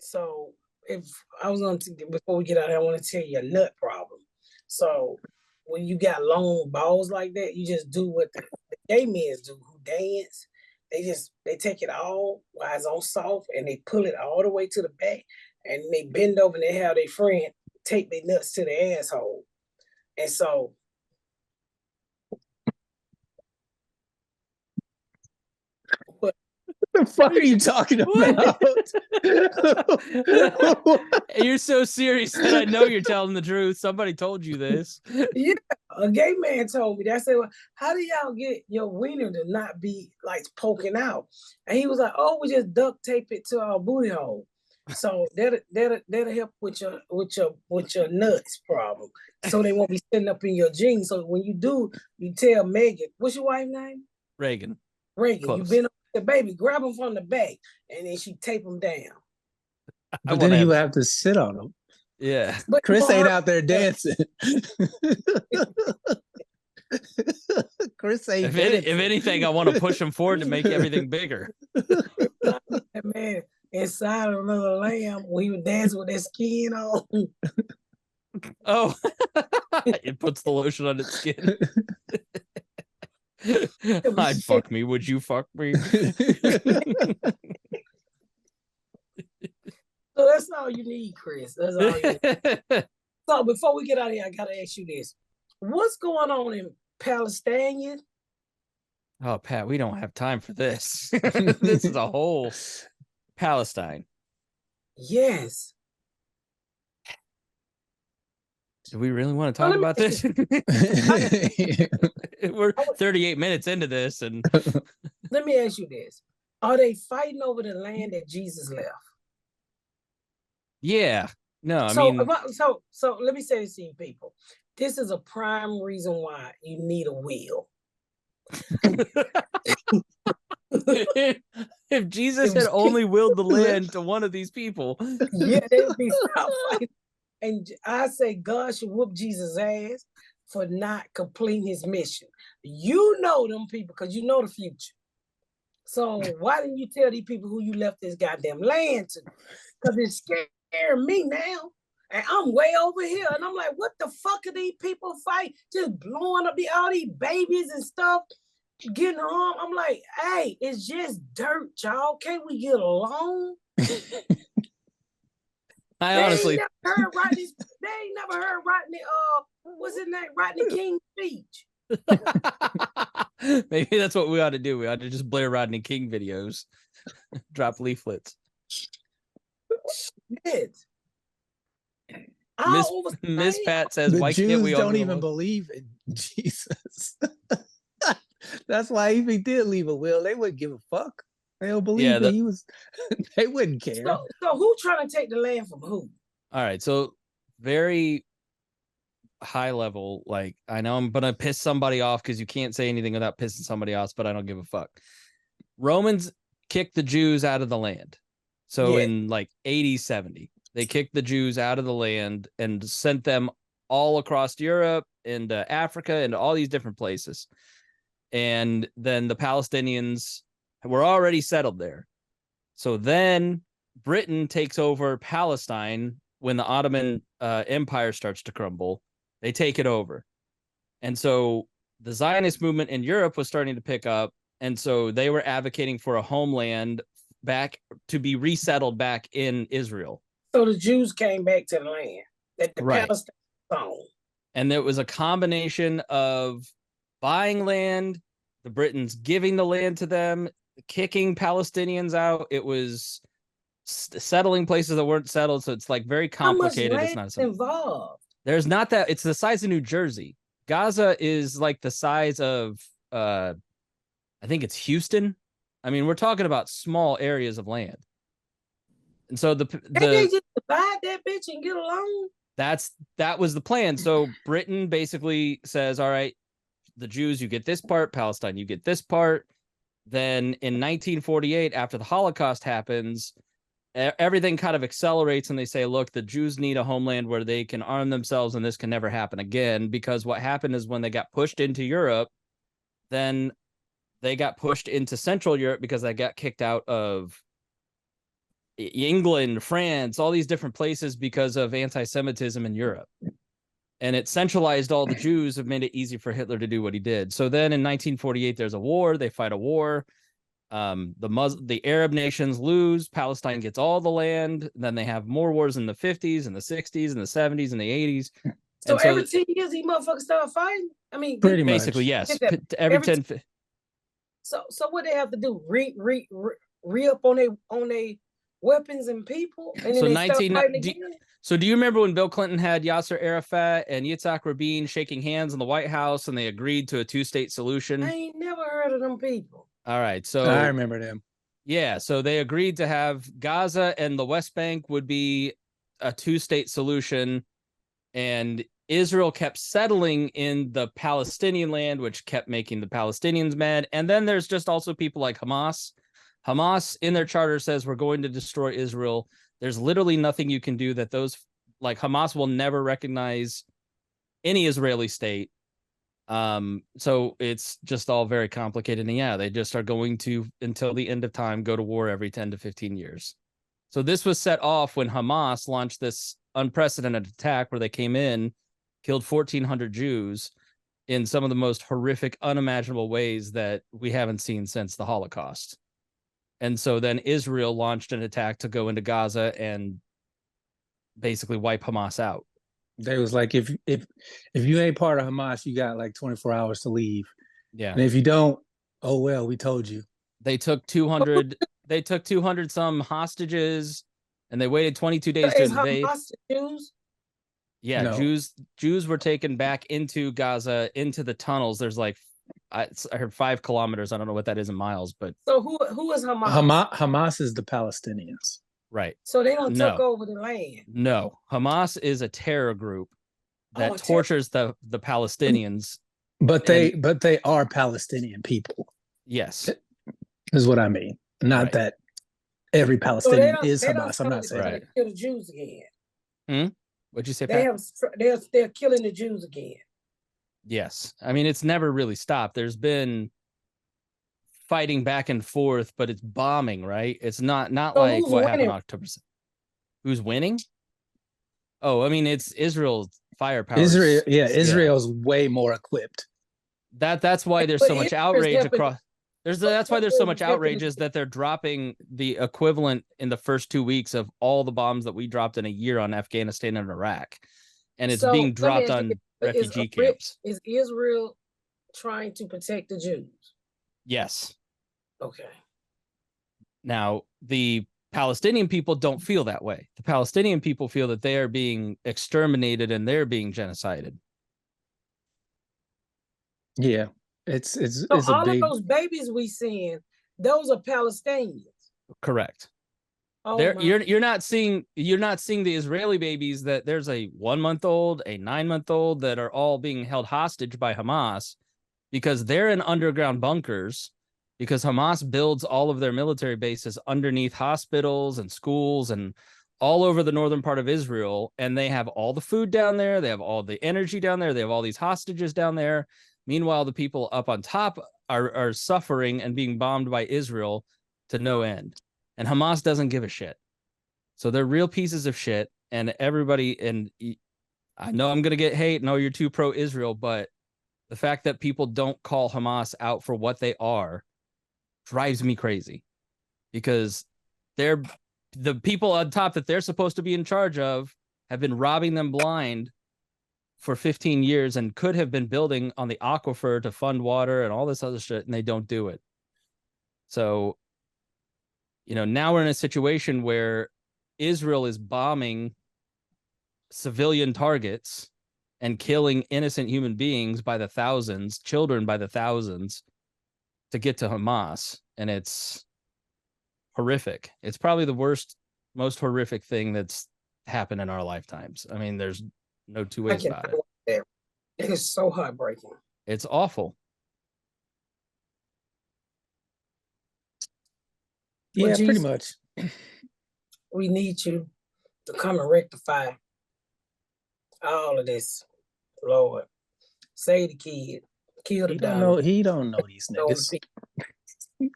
Speaker 1: So if I was going to, before we get out here, I want to tell you a nut problem. So when you got long balls like that, you just do what the gay men do who dance. They take it all while it's on soft and they pull it all the way to the back and they bend over and they have their friend take their nuts to their asshole. And so
Speaker 3: what the fuck are you talking about?
Speaker 2: You're so serious that I know you're telling the truth. Somebody told you this.
Speaker 1: Yeah, a gay man told me that. I said, well, how do y'all get your wiener to not be like poking out? And he was like, oh, we just duct tape it to our booty hole. So that'll help with your nuts problem. So they won't be sitting up in your jeans. So when you do, you tell Megan, what's your wife's name?
Speaker 2: Reagan.
Speaker 1: Close. You been up the baby, grab them from the back, and then she tape them down.
Speaker 3: But then you have to sit on them.
Speaker 2: Yeah.
Speaker 3: But Chris ain't out there dancing. Chris ain't
Speaker 2: if anything, I want to push him forward to make everything bigger.
Speaker 1: That man inside of another lamb when he was dancing with that skin on.
Speaker 2: Oh, it puts the lotion on its skin. I'd fuck me. Would you fuck me?
Speaker 1: So that's all you need, Chris. That's all you need. So before we get out of here, I gotta ask you this. What's going on in Palestine?
Speaker 2: Oh, Pat, we don't have time for this. This is a whole Palestine.
Speaker 1: Yes.
Speaker 2: Do we really want to talk about this? We're 38 minutes into this, and
Speaker 1: let me ask you this. Are they fighting over the land that Jesus left?
Speaker 2: Yeah. No, I
Speaker 1: mean, so let me say this to you people. This is a prime reason why you need a will.
Speaker 2: If Jesus had only willed the land to one of these people,
Speaker 1: yeah, they would be fighting. And I say God should whoop Jesus' ass for not completing his mission. You know them people because you know the future. So why didn't you tell these people who you left this goddamn land to? Because it's scaring me now. And I'm way over here. And I'm like, what the fuck are these people fighting? Just blowing up all these babies and stuff, getting harmed. I'm like, hey, it's just dirt, y'all. Can't we get along?
Speaker 2: I honestly
Speaker 1: they ain't never heard Rodney, what's his name? Rodney King's speech.
Speaker 2: Maybe that's what we ought to do. We ought to just blare Rodney King videos, drop leaflets.
Speaker 1: Shit.
Speaker 2: Miss Pat says, "Why
Speaker 3: Jews
Speaker 2: can't we all
Speaker 3: don't even believe in Jesus?" That's why if he did leave a will, they wouldn't give a fuck. They don't believe that he was. They wouldn't care.
Speaker 1: So who trying to take the land from who?
Speaker 2: All right, so very high level. Like, I know I'm gonna piss somebody off because you can't say anything without pissing somebody off, but I don't give a fuck. Romans kicked the Jews out of the land. So
Speaker 1: Yeah.
Speaker 2: in like 80, 70, they kicked the Jews out of the land and sent them all across Europe and Africa and all these different places. And then the Palestinians were already settled there. So then Britain takes over Palestine when the Ottoman Empire starts to crumble. They take it over. And so the Zionist movement in Europe was starting to pick up. And so they were advocating for a homeland back to be resettled back in Israel.
Speaker 1: So the Jews came back to the land that the
Speaker 2: Right.
Speaker 1: Palestinians owned.
Speaker 2: And there was a combination of buying land, the Britons giving the land to them, kicking Palestinians out. It was settling places that weren't settled. So it's like very complicated.
Speaker 1: How much
Speaker 2: It's
Speaker 1: land
Speaker 2: not
Speaker 1: involved?
Speaker 2: There's not that. It's the size of New Jersey. Gaza is like the size of, I think it's Houston. I mean, we're talking about small areas of land. And so
Speaker 1: Can't they just divide that bitch and get along?
Speaker 2: that was the plan. So Britain basically says, all right, the Jews, you get this part, Palestine, you get this part. Then in 1948, after the Holocaust happens, everything kind of accelerates and they say, look, the Jews need a homeland where they can arm themselves and this can never happen again. Because what happened is when they got pushed into Europe, then they got pushed into Central Europe because they got kicked out of England, France, all these different places because of anti-Semitism in Europe. And it centralized all the Jews, have made it easy for Hitler to do what he did. So then in 1948, there's a war. They fight a war. The Arab nations lose. Palestine gets all the land. Then they have more wars in the 50s and the 60s and the 70s and the 80s.
Speaker 1: So,
Speaker 2: And
Speaker 1: every 10 years, these motherfuckers start fighting? I mean,
Speaker 3: Pretty much.
Speaker 2: basically, yes.
Speaker 1: Get that
Speaker 2: Every
Speaker 1: every
Speaker 2: 10.
Speaker 1: So what they have to do? Re up on their weapons and people, and then
Speaker 2: So
Speaker 1: they start
Speaker 2: 19
Speaker 1: fighting
Speaker 2: do-
Speaker 1: again?
Speaker 2: So do you remember when Bill Clinton had Yasser Arafat and Yitzhak Rabin shaking hands in the White House and they agreed to a two-state solution?
Speaker 1: I ain't never heard of them people.
Speaker 2: All right. So
Speaker 3: I remember them.
Speaker 2: yeah, so they agreed to have Gaza and the West Bank would be a two-state solution, and Israel kept settling in the Palestinian land, which kept making the Palestinians mad. And then there's just also people like Hamas. Hamas in their charter says we're going to destroy Israel. There's literally nothing you can do that those, like Hamas will never recognize any Israeli state. So it's just all very complicated. And yeah, they just are going to, until the end of time, go to war every 10 to 15 years. So this was set off when Hamas launched this unprecedented attack where they came in, killed 1,400 Jews in some of the most horrific, unimaginable ways that we haven't seen since the Holocaust. And so then Israel launched an attack to go into Gaza and basically wipe Hamas out.
Speaker 3: They was like, if you ain't part of Hamas, you got like 24 hours to leave.
Speaker 2: Yeah.
Speaker 3: And if you don't, oh well, we told you.
Speaker 2: They took 200 some hostages and they waited 22 days to
Speaker 1: Is
Speaker 2: invade.
Speaker 1: Hamas the Jews?
Speaker 2: Yeah,
Speaker 3: No.
Speaker 2: Jews were taken back into Gaza, into the tunnels. There's like I heard 5 kilometers. I don't know what that is in miles, but
Speaker 1: So who is Hamas?
Speaker 3: Hamas is the Palestinians.
Speaker 2: right.
Speaker 1: So they don't
Speaker 2: No.
Speaker 1: took over the land.
Speaker 2: No, Hamas is a terror group that
Speaker 1: Oh,
Speaker 2: tortures the Palestinians.
Speaker 3: But they are Palestinian people,
Speaker 2: Yes.
Speaker 3: is what I mean. Not
Speaker 2: Right.
Speaker 3: that every
Speaker 1: So
Speaker 3: Palestinian is Hamas. I'm
Speaker 1: started
Speaker 3: not saying
Speaker 1: trying
Speaker 2: Right.
Speaker 1: to kill the Jews again.
Speaker 2: What'd you say,
Speaker 1: They
Speaker 2: Pat?
Speaker 1: they're killing the Jews again.
Speaker 2: Yes. I mean, it's never really stopped. There's been fighting back and forth, but it's bombing, right? It's not
Speaker 1: So
Speaker 2: like
Speaker 1: who's
Speaker 2: what happened
Speaker 1: winning?
Speaker 2: on October 7th. Who's winning? Oh, I mean, it's Israel's firepower.
Speaker 3: Israel. Yeah, Israel's way more equipped.
Speaker 2: That's why there's
Speaker 1: But
Speaker 2: so much
Speaker 1: Israel's
Speaker 2: outrage
Speaker 1: helping-
Speaker 2: across. That's why there's so much
Speaker 1: Israel's helping
Speaker 2: outrage is that they're dropping the equivalent in the first 2 weeks of all the bombs that we dropped in a year on Afghanistan and Iraq, and it's
Speaker 1: So,
Speaker 2: being
Speaker 1: let me
Speaker 2: dropped
Speaker 1: ask
Speaker 2: on
Speaker 1: you,
Speaker 2: refugee camps.
Speaker 1: Is Israel trying to protect the Jews?
Speaker 2: Yes.
Speaker 1: Okay.
Speaker 2: Now, the Palestinian people don't feel that way. The Palestinian people feel that they are being exterminated and they're being genocided.
Speaker 3: Yeah, it's
Speaker 1: So
Speaker 3: a
Speaker 1: all
Speaker 3: big.
Speaker 1: of those babies we seeing, those are Palestinians.
Speaker 2: Correct.
Speaker 1: Oh
Speaker 2: There,
Speaker 1: my.
Speaker 2: you're not seeing the Israeli babies that there's a 1-month-old, a 9-month-old that are all being held hostage by Hamas because they're in underground bunkers because Hamas builds all of their military bases underneath hospitals and schools and all over the northern part of Israel. And they have all the food down there. They have all the energy down there. They have all these hostages down there. Meanwhile, the people up on top are suffering and being bombed by Israel to no end. And Hamas doesn't give a shit. So they're real pieces of shit. And everybody, and I know I'm going to get hate. No, you're too pro-Israel, but the fact that people don't call Hamas out for what they are drives me crazy, because they're the people on top that they're supposed to be in charge of have been robbing them blind for 15 years and could have been building on the aquifer to fund water and all this other shit, and they don't do it. So, now we're in a situation where Israel is bombing civilian targets and killing innocent human beings by the thousands, children by the thousands, to get to Hamas. And it's horrific. It's probably the worst, most horrific thing that's happened in our lifetimes. I mean, there's no two ways about it.
Speaker 1: It is so heartbreaking.
Speaker 2: It's awful.
Speaker 3: Yeah,
Speaker 1: Well,
Speaker 3: pretty
Speaker 1: Jesus,
Speaker 3: much.
Speaker 1: we need you to come and rectify all of this, Lord. Save the kid. Kill the dog.
Speaker 3: He don't know these
Speaker 1: Know the
Speaker 3: niggas.
Speaker 1: people.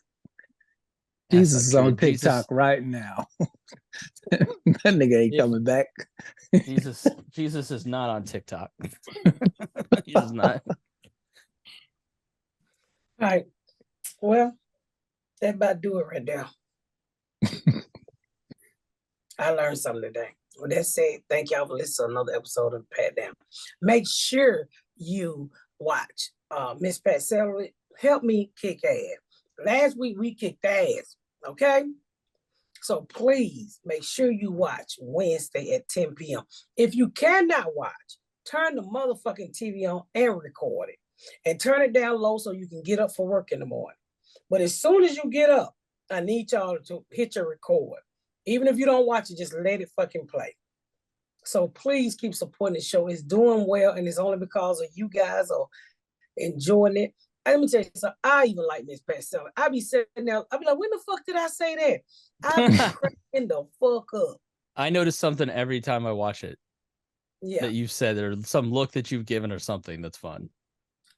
Speaker 3: Jesus
Speaker 2: That's
Speaker 3: is
Speaker 2: not
Speaker 3: on
Speaker 2: true.
Speaker 3: TikTok right now. That nigga ain't
Speaker 2: Yeah.
Speaker 3: coming back.
Speaker 2: Jesus is not on TikTok. He's not.
Speaker 1: All right. Well, that about do it right there. I learned something today. With that said, thank y'all for listening to another episode of Pat Down. Make sure you watch Miss Pat Celery. Help me kick ass. Last week we kicked ass, okay? So please make sure you watch Wednesday at 10 p.m. If you cannot watch, turn the motherfucking TV on and record it. And turn it down low so you can get up for work in the morning. But as soon as you get up, I need y'all to hit your record. Even if you don't watch it, just let it fucking play. So please keep supporting the show. It's doing well, and it's only because of you guys are enjoying it. Let me tell you something. I even like Miss Pat Seller. I be sitting there, I be like, when the fuck did I say that? I be cracking the fuck up.
Speaker 2: I notice something every time I watch it.
Speaker 1: Yeah.
Speaker 2: That you've said, or some look that you've given or something that's fun.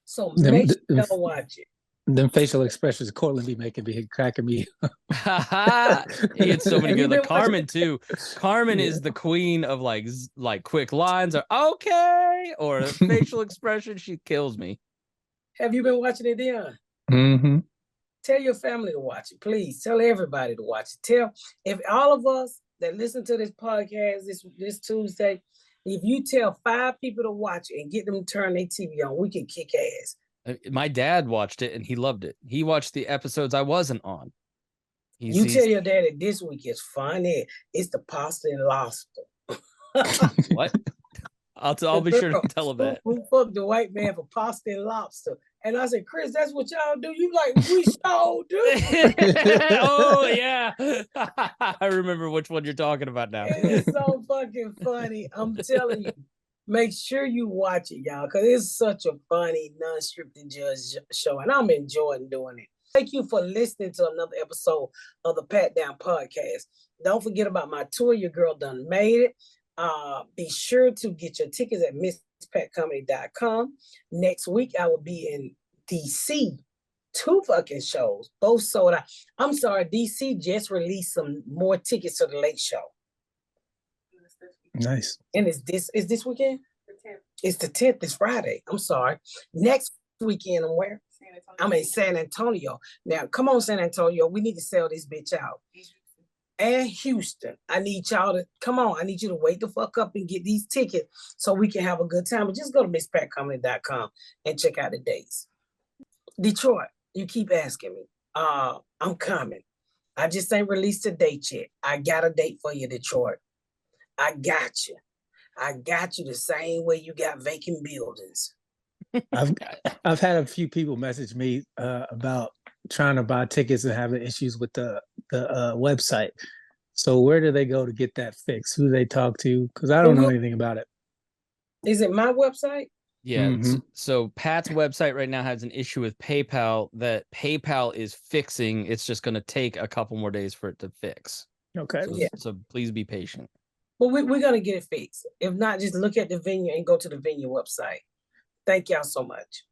Speaker 1: So make sure y'all watch it.
Speaker 3: Them facial expressions Cortland be making be cracking me.
Speaker 2: He had so many
Speaker 1: Have you
Speaker 2: good. Like
Speaker 1: been
Speaker 2: Carmen
Speaker 1: watching
Speaker 2: too. Carmen is the queen of like quick lines or okay or facial expression. She kills me.
Speaker 1: Have you been watching it, Dion?
Speaker 3: Mm-hmm.
Speaker 1: Tell your family to watch it, please. Tell everybody to watch it. Tell if all of us that listen to this podcast this Tuesday, if you tell 5 people to watch it and get them to turn their TV on, we can kick ass.
Speaker 2: My dad watched it and he loved it. He watched the episodes I wasn't on.
Speaker 1: You tell your daddy this week is funny. It's the pasta and lobster.
Speaker 2: What? I'll be sure to tell him that.
Speaker 1: Who fucked the white man for pasta and lobster? And I said, Chris, that's what y'all do. You like, we so do.
Speaker 2: Oh yeah. I remember which one you're talking about now.
Speaker 1: It is so fucking funny. I'm telling you. Make sure you watch it, y'all, because it's such a funny, non-scripted judge show, and I'm enjoying doing it. Thank you for listening to another episode of the Pat Down Podcast. Don't forget about my tour. Your girl done made it. Be sure to get your tickets at misspatcomedy.com. Next week, I will be in DC. 2 fucking shows, both sold out. I'm sorry, DC just released some more tickets to the Late Show.
Speaker 3: Nice.
Speaker 1: And is this weekend?
Speaker 4: The 10th.
Speaker 1: It's the 10th. It's Friday. I'm sorry. Next weekend, I'm where?
Speaker 4: San Antonio.
Speaker 1: I'm in San Antonio. Now, come on, San Antonio. We need to sell this bitch out. And Houston. I need y'all to come on. I need you to wake the fuck up and get these tickets so we can have a good time. But just go to misspatcomedy.com and check out the dates. Detroit, you keep asking me. I'm coming. I just ain't released a date yet. I got a date for you, Detroit. I got you. I got you the same way you got vacant buildings.
Speaker 3: I've had a few people message me about trying to buy tickets and having issues with the website. So where do they go to get that fixed? Who do they talk to? Because I don't know anything about it.
Speaker 1: Is it my website?
Speaker 2: Yeah.
Speaker 3: Mhm.
Speaker 2: So Pat's website right now has an issue with PayPal that PayPal is fixing. It's just going to take a couple more days for it to fix.
Speaker 3: Okay.
Speaker 2: So,
Speaker 1: Yeah.
Speaker 2: so please be patient.
Speaker 1: Well, we're gonna get it fixed. If not, just look at the venue and go to the venue website. Thank y'all so much.